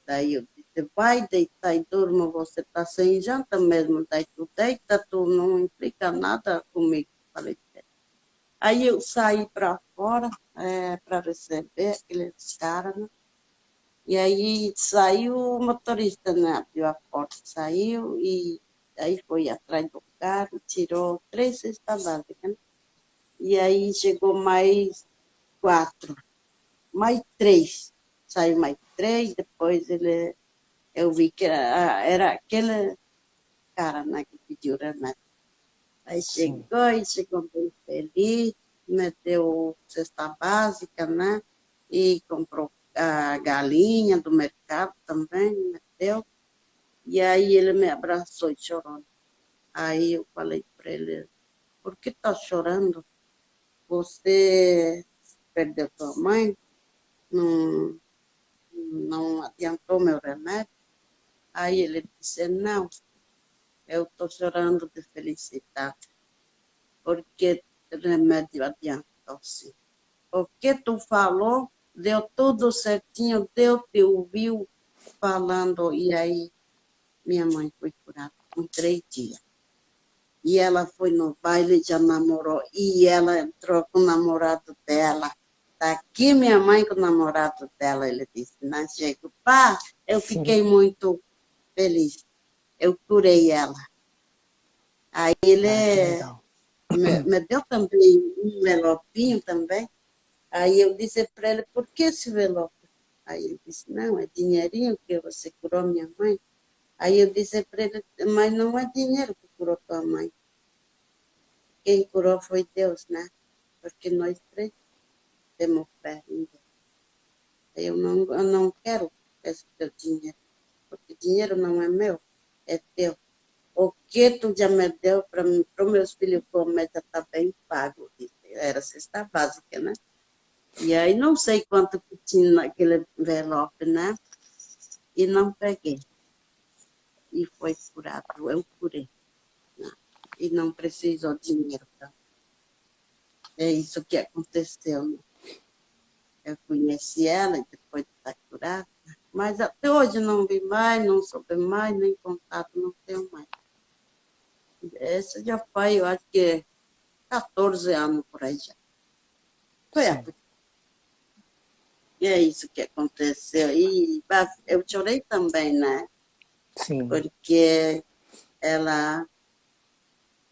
Daí eu disse, vai deitar e durma, você está sem janta mesmo, daí tu deita, tu não implica nada comigo. Falei, aí eu saí para fora para receber aqueles caras, né? E aí saiu o motorista, né? Abriu a porta, saiu e aí foi atrás do carro, tirou 3 cestas básicas, né? E aí chegou mais 4, mais 3. Saiu mais 3, depois eu vi que era aquele cara, né, que pediu remédio. Aí Sim. chegou bem feliz, me deu cesta básica, né? E comprou a galinha do mercado também, me deu. E aí ele me abraçou e chorou. Aí eu falei para ele, por que tá chorando? Você perdeu tua mãe? Não, não adiantou meu remédio? Aí ele disse, não, eu estou chorando de felicidade, porque o remédio adiantou, sim. O que tu falou, deu tudo certinho, Deus te ouviu falando, e aí minha mãe foi curada com 3 dias. E ela foi no baile, já namorou, e ela entrou com o namorado dela. Tá aqui minha mãe com o namorado dela, ele disse, né, Diego? Pá, eu Sim. fiquei muito feliz. Eu curei ela. Aí ele Ah, que legal. me deu também um envelopinho também. Aí eu disse para ele, por que esse envelope? Aí ele disse, não, é dinheirinho que você curou minha mãe. Aí eu disse para ele, mas não é dinheiro que curou tua mãe. Quem curou foi Deus, né? Porque nós 3 temos fé em Deus. Eu não quero esse teu dinheiro, porque dinheiro não é meu, é teu. O que tu já me deu para os meus filhos comer já está bem pago. Era cesta básica, né? E aí não sei quanto que tinha naquele envelope, né? E não peguei. E foi curado, eu curei. Né? E não precisou de dinheiro. Tá? É isso que aconteceu. Né? Eu conheci ela e depois de estar curada. Mas até hoje não vi mais, não soube mais, nem contato não tenho mais. Essa já foi, eu acho que 14 anos por aí já. Foi a Sim. E é isso que aconteceu. E eu chorei também, né? Sim. Porque ela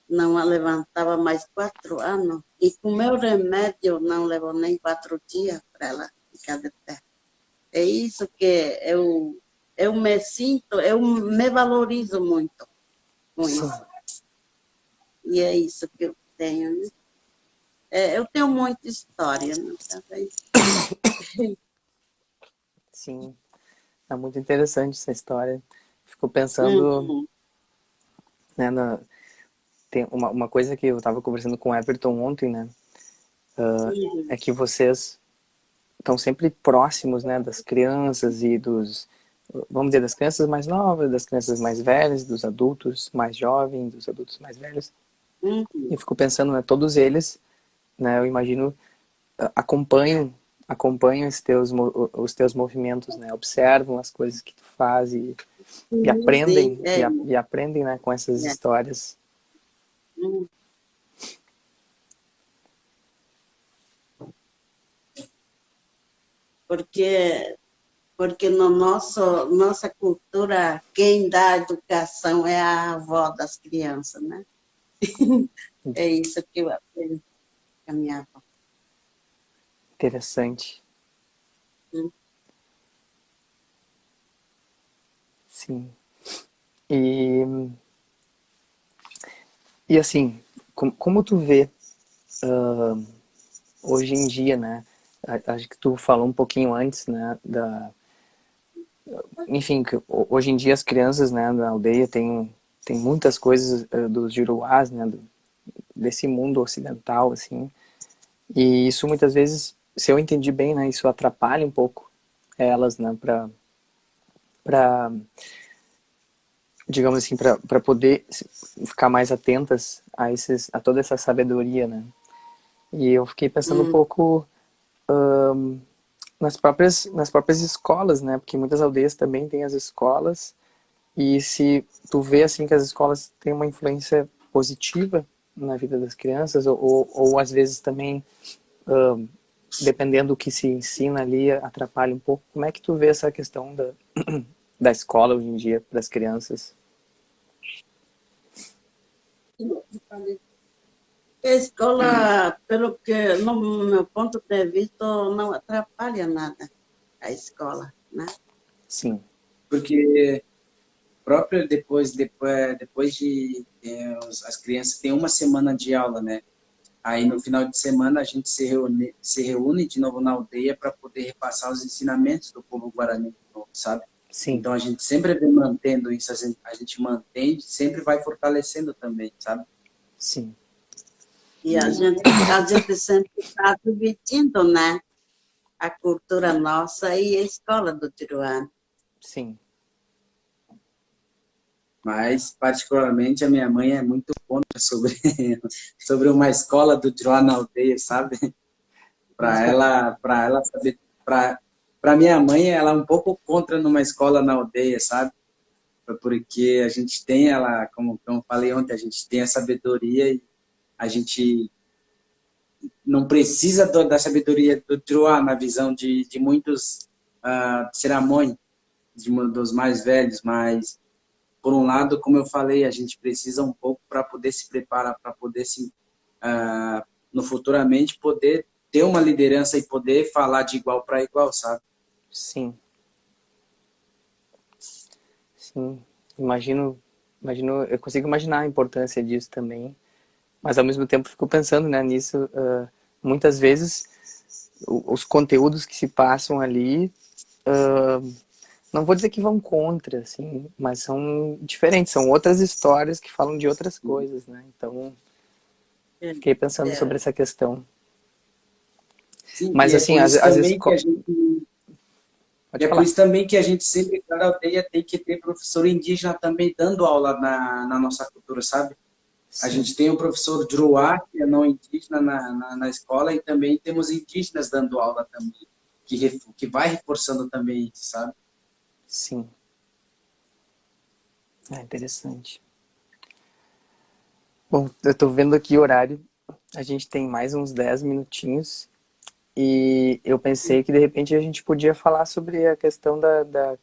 não a levantava mais 4 anos. E com meu remédio não levou nem 4 dias para ela ficar de pé. É isso que eu me sinto, eu me valorizo muito com Sim. isso. E é isso que eu tenho, né? Eu tenho muita história, né? Também. Sim. É muito interessante essa história. Fico pensando, Uhum. né, tem uma coisa que eu estava conversando com o Everton ontem, né? É que vocês estão sempre próximos, né, das crianças e dos, vamos dizer, das crianças mais novas, das crianças mais velhas, dos adultos mais jovens, dos adultos mais velhos. Uhum. E eu fico pensando, né, todos eles, né, eu imagino, acompanham os teus movimentos, né, observam as coisas que tu faz e aprendem, Sim, e aprendem, né, com essas histórias. Uhum. Porque no nossa cultura, quem dá a educação é a avó das crianças, né? É isso que eu aprendi com a minha avó. Interessante. Hum. Sim. E assim, como tu vê hoje em dia, né? Acho que tu falou um pouquinho antes, né? Enfim, que hoje em dia as crianças, né, na aldeia tem muitas coisas dos Juruás, né? Desse mundo ocidental, assim. E isso muitas vezes, se eu entendi bem, né? Isso atrapalha um pouco elas, né? Para digamos assim, para poder ficar mais atentas a toda essa sabedoria, né? E eu fiquei pensando um pouco nas próprias escolas, né? Porque muitas aldeias também têm as escolas, e se tu vê assim que as escolas têm uma influência positiva na vida das crianças, ou às vezes também, dependendo do que se ensina ali, atrapalha um pouco. Como é que tu vê essa questão da escola hoje em dia para as crianças? A escola, pelo que, no meu ponto de vista, não atrapalha nada a escola, né? Sim, Porque próprio depois de as crianças têm uma semana de aula, né? Aí no final de semana a gente se reúne de novo na aldeia para poder repassar os ensinamentos do povo guarani, sabe? sim, Então a gente sempre vem mantendo isso, a gente mantém, sempre vai fortalecendo também, sabe? sim. E a gente sempre está dividindo, né? A cultura nossa e a escola do Tiruano. Sim. Mas, particularmente, a minha mãe é muito contra sobre uma escola do Joá na aldeia, sabe? Para ela saber, para minha mãe, ela é um pouco contra numa escola na aldeia, sabe? Porque a gente tem ela, como eu falei ontem, a gente tem a sabedoria e a gente não precisa da sabedoria do Joá na visão de muitos Siramões, dos mais velhos, mas por um lado, como eu falei, a gente precisa um pouco para poder se preparar, para poder no futuramente poder ter uma liderança e poder falar de igual para igual, sabe? Sim. Sim. Imagino, eu consigo imaginar a importância disso também, mas ao mesmo tempo fico pensando, né, nisso, muitas vezes os conteúdos que se passam ali, não vou dizer que vão contra, assim, mas são diferentes, são outras histórias que falam de outras coisas, né? Então, fiquei pensando sobre essa questão. Sim, Mas e é assim, por isso as também que a escolas... gente Pode falar. sempre, cada aldeia tem que ter professor indígena também dando aula na nossa cultura, sabe? A Sim, gente tem o professor Druá, que é não indígena na escola, e também temos indígenas dando aula também, que vai reforçando também isso, sabe? sim. É interessante. Bom, eu tô vendo aqui o horário. A gente tem mais uns 10 minutinhos. E eu pensei que de repente a gente podia falar sobre a questão da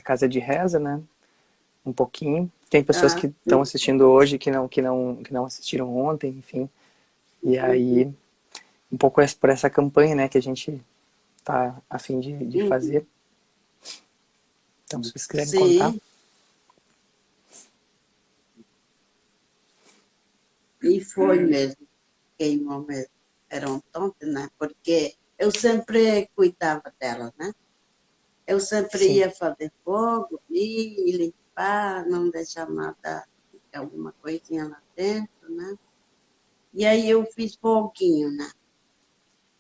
casa de reza, né? Um pouquinho. Tem pessoas Ah, que estão assistindo hoje que não assistiram ontem, enfim. E aí, um pouco por essa campanha, né, que a gente tá a fim de fazer. Então, se vocês quiserem contar. sim, e foi mesmo, queimou mesmo. Era um tonto, né? Porque eu sempre cuidava dela, né? Eu sempre Sim, ia fazer fogo e limpar, não deixar nada. alguma coisinha lá dentro, né? E aí eu fiz foguinho, né?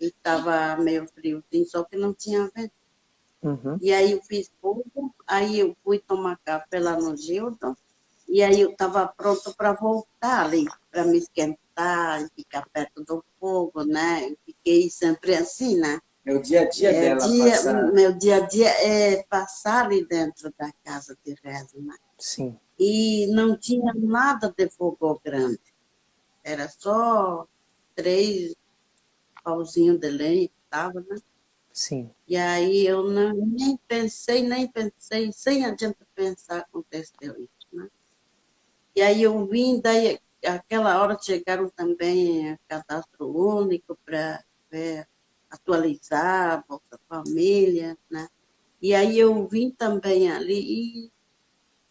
E estava meio friozinho, só que não tinha vento. Uhum. E aí eu fiz fogo, aí eu fui tomar café lá no Gildo, e aí eu estava pronto para voltar ali, para me esquentar e ficar perto do fogo, né? Eu fiquei sempre assim, né? É o dia a dia dela passar. Meu dia a dia é passar ali dentro da casa de reza, né? Sim, E não tinha nada de fogo grande. Era só 3 pauzinhos de lenha que estava, né? sim, E aí eu não, nem pensei, sem adianta pensar, aconteceu isso, né? E aí eu vim, daí aquela hora chegaram também cadastro único para atualizar a Bolsa Família, né? E aí eu vim também ali e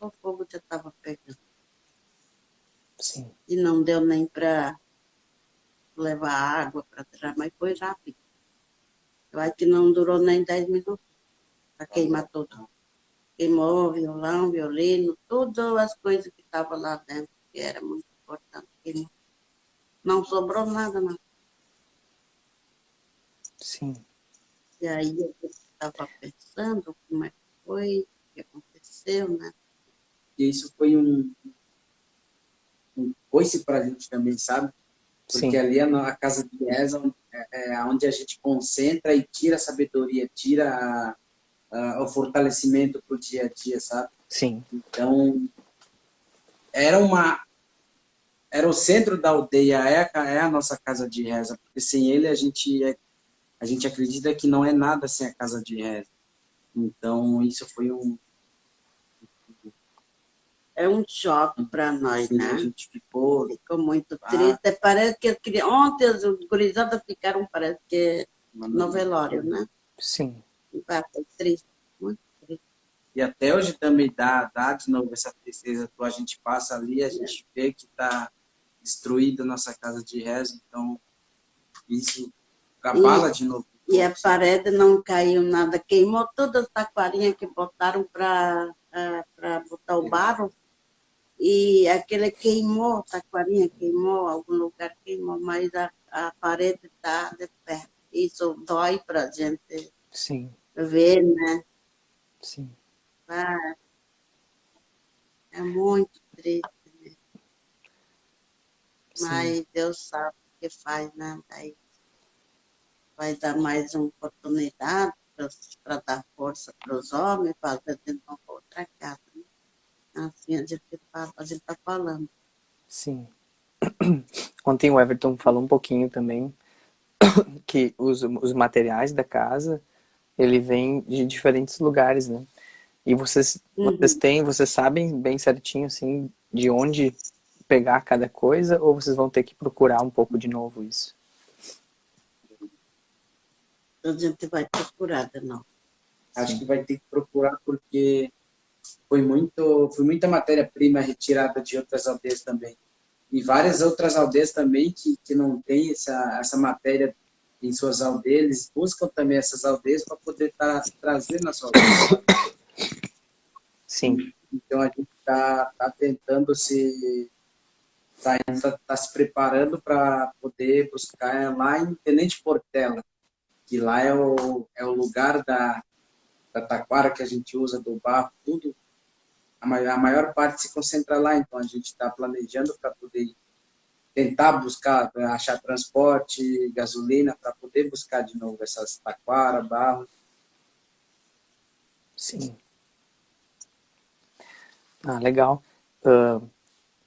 o fogo já estava pegando. sim. E não deu nem para levar água para tirar, mas foi rápido. Eu acho que não durou nem 10 minutos para queimar tudo. Queimou violão, violino, todas as coisas que estavam lá dentro, que era muito importante. Queimou. Não sobrou nada, não. Sim, E aí eu estava pensando como é que foi, o que aconteceu, né? E isso foi um coice para a gente também, sabe? Porque sim, ali a casa de reza é onde a gente concentra e tira a sabedoria, tira o fortalecimento para o dia a dia, sabe? sim, Então, era uma era o centro da aldeia, é a nossa casa de reza, porque sem ele a gente acredita que não é nada sem a casa de reza. Então, isso foi É um choque para nós, assim, a né? gente ficou, Ficou muito triste. Parece que ontem as gurizadas ficaram, parece que no velório, né? sim, Foi triste, muito triste. e até hoje também dá de novo essa tristeza, a gente passa ali, a gente vê que está destruída a nossa casa de reza, então isso abala E, de novo. e a parede não caiu nada, queimou todas as taquarinhas que botaram para botar o barro. E aquele queimou, a taquarinha queimou, algum lugar queimou, mas a parede está de pé. Isso dói para a gente sim, ver, né? sim, Ah, é muito triste, né? sim. Mas Deus sabe o que faz, né? Aí vai dar mais uma oportunidade para dar força para os homens, fazer de novo outra casa. Né? Assim a gente está falando. Sim. Ontem o Everton falou um pouquinho também que os materiais da casa, ele vem de diferentes lugares, né? E Uhum. vocês sabem bem certinho, assim, de onde pegar cada coisa, ou vocês vão ter que procurar um pouco de novo isso? A gente vai procurar de novo. Acho Sim. que vai ter que procurar porque foi muita matéria-prima retirada de outras aldeias também. E várias outras aldeias também que não têm essa matéria em suas aldeias, eles buscam também essas aldeias para poder trazer na sua aldeia, sabe? Sim. Então a gente tá tentando tá se preparando para poder buscar lá em Tenente Portela, que lá é o lugar da taquara que a gente usa, do barro, tudo. A maior parte se concentra lá, então a gente está planejando para poder tentar buscar, achar transporte, gasolina, para poder buscar de novo essas taquara, barro. Sim. Ah, legal. Ah,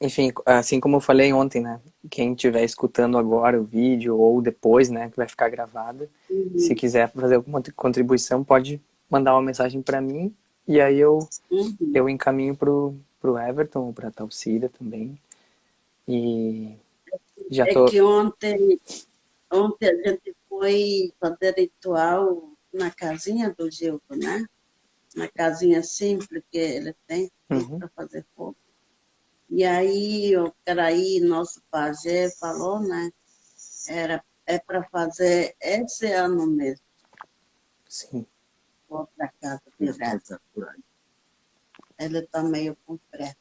enfim, assim como eu falei ontem, né? Quem estiver escutando agora o vídeo ou depois, né, que vai ficar gravado, se Uhum. quiser fazer alguma contribuição, pode mandar uma mensagem para mim e aí Uhum. eu encaminho pro Everton ou pra Talcida também. E já É tô. que ontem a gente foi fazer ritual na casinha do Gildo, né? Na casinha simples que ele tem Uhum, para fazer fogo. E aí o Caraí, nosso pajé, falou, né? É para fazer esse ano mesmo, sim, outra casa de reza por aí. Ele está meio com pressa.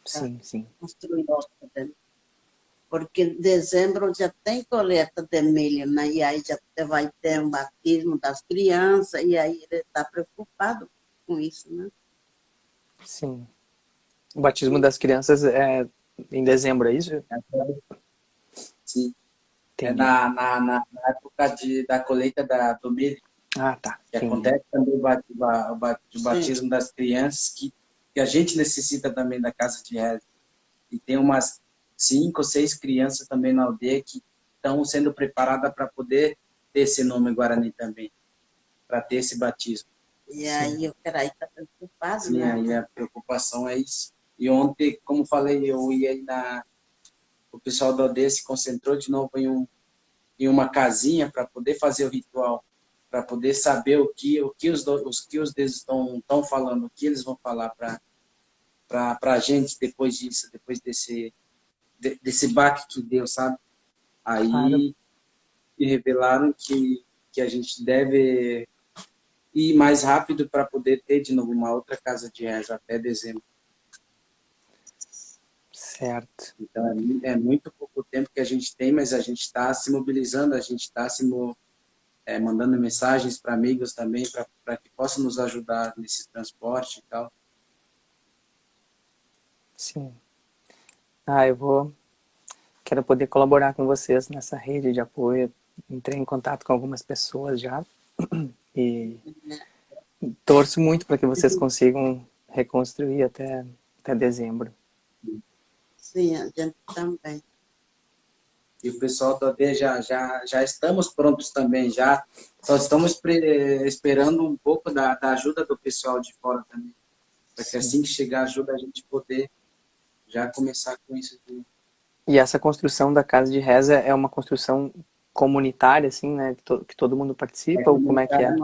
Sim, sim. construir outra, né? Porque em dezembro já tem colheita de milho, né? E aí já vai ter um batismo das crianças, e aí ele está preocupado com isso, né? Sim. O batismo das crianças é em dezembro, é isso? Sim. É Entendi. na época da colheita do milho, Ah, tá. que Entendi. acontece também o batismo das crianças, que a gente necessita também da casa de reza. E tem umas 5 ou 6 crianças também na aldeia que estão sendo preparadas para poder ter esse nome Guarani também, para ter esse batismo. E aí o cara está preocupado, Sim, né? aí a preocupação é isso. E ontem, como falei, eu ia aí o pessoal da aldeia se concentrou de novo em uma casinha para poder fazer o ritual, para poder saber o que os deuses estão falando, o que eles vão falar para a gente depois disso, depois desse baque que deu, sabe? Claro. Aí me revelaram que a gente deve ir mais rápido para poder ter de novo uma outra casa de reza até dezembro. Certo. Então é muito pouco tempo que a gente tem, mas a gente está se mobilizando, a gente está mandando mensagens para amigos também, para que possam nos ajudar nesse transporte e tal. Sim. Quero poder colaborar com vocês nessa rede de apoio. Entrei em contato com algumas pessoas já e torço muito para que vocês consigam reconstruir até dezembro. Sim, a gente também. E o pessoal da aldeia já estamos prontos também, já só estamos esperando um pouco da ajuda do pessoal de fora também, para que assim que chegar a ajuda a gente poder já começar com isso tudo. E essa construção da casa de reza é uma construção comunitária, assim, né? Que todo mundo participa, ou como é que é?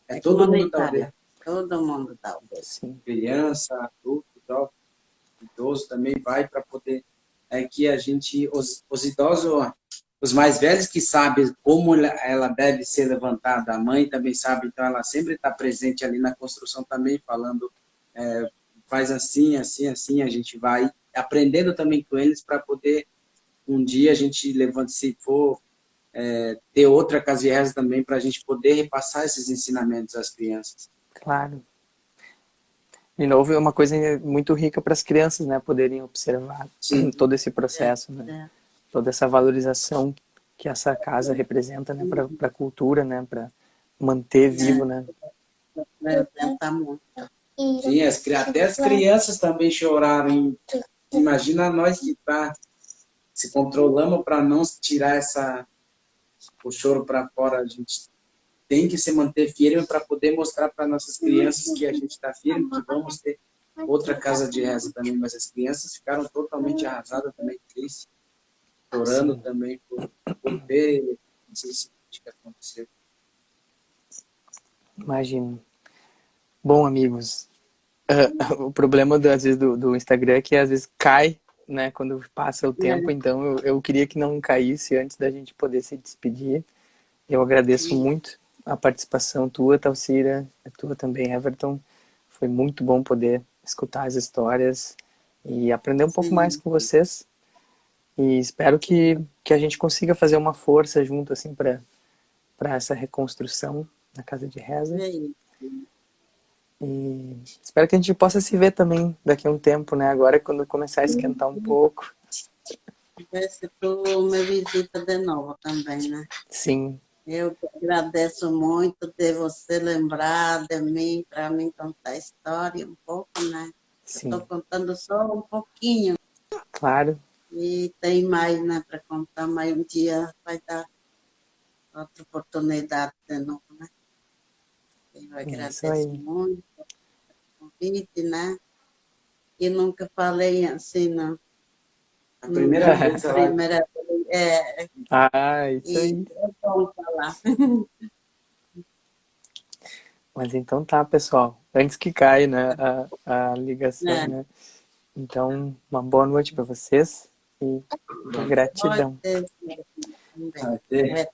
É todo mundo da comunitária. aldeia. Todo mundo da aldeia. Sim. Criança, adulto, jovem, idoso também vai para poder. É que a gente, os idosos, os mais velhos que sabem como ela deve ser levantada, a mãe também sabe, então ela sempre está presente ali na construção também, falando, faz assim, assim, assim, a gente vai aprendendo também com eles para poder um dia a gente levanta, se for ter outra casa de reza também, para a gente poder repassar esses ensinamentos às crianças. Claro. De novo, é uma coisa muito rica para as crianças, né? Poderem observar Sim. todo esse processo, né? Toda essa valorização que essa casa representa, né? Para a cultura, né? Para manter vivo, né? Representa muito. Sim, até as crianças também choraram. Imagina nós que se controlamos para não tirar o choro para fora. A gente tem que se manter firme para poder mostrar para nossas crianças que a gente está firme, que vamos ter outra casa de reza também. Mas as crianças ficaram totalmente arrasadas também, tristes, chorando Sim. também por ver isso que aconteceu. Imagino. Bom, amigos, o problema às vezes do Instagram é que às vezes cai, né, quando passa o tempo, então eu queria que não caísse antes da gente poder se despedir. Eu agradeço muito a participação tua, Talcira, a tua também, Everton. Foi muito bom poder escutar as histórias e aprender um pouco mais com vocês. E espero que a gente consiga fazer uma força junto assim para essa reconstrução na casa de reza. E espero que a gente possa se ver também daqui a um tempo, né? Agora quando começar a esquentar um pouco. Ver se tu me visita de novo também, né? Sim. Eu agradeço muito de você lembrar de mim, para mim contar a história um pouco, né? Estou contando só um pouquinho. Claro. E tem mais, né, para contar, mas um dia vai dar outra oportunidade de novo, né? Eu agradeço muito o convite, né? E nunca falei assim, não. A primeira vez, isso aí. É bom falar. Mas então tá, pessoal. Antes que caia, né, a ligação, né? Então, uma boa noite para vocês e gratidão. Até.